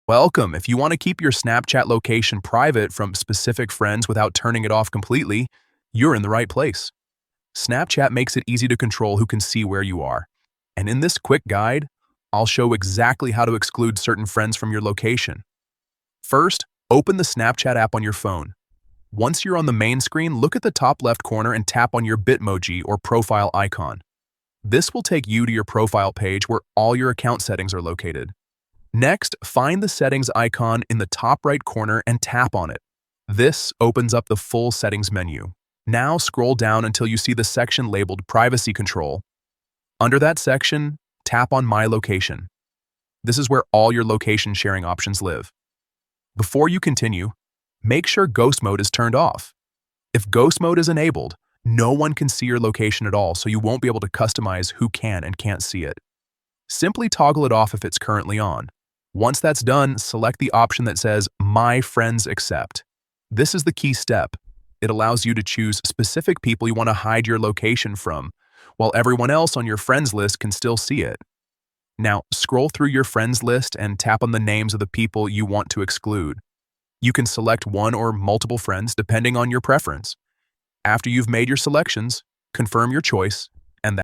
Welcome. If you want to keep your Snapchat location private from specific friends without turning it off completely, you're in the right place. Snapchat makes it easy to control who can see where you are. And in this quick guide, I'll show exactly how to exclude certain friends from your location. First, open the Snapchat app on your phone. Once you're on the main screen, look at the top left corner and tap on your Bitmoji or profile icon. This will take you to your profile page where all your account settings are located. Next, find the settings icon in the top right corner and tap on it. This opens up the full settings menu. Now scroll down until you see the section labeled Privacy Control. Under that section, tap on My Location. This is where all your location sharing options live. Before you continue, make sure Ghost Mode is turned off. If Ghost Mode is enabled, no one can see your location at all, so you won't be able to customize who can and can't see it. Simply toggle it off if it's currently on. Once that's done, select the option that says My Friends Accept. This is the key step. It allows you to choose specific people you want to hide your location from, while everyone else on your friends list can still see it. Now, scroll through your friends list and tap on the names of the people you want to exclude. You can select one or multiple friends depending on your preference. After you've made your selections, confirm your choice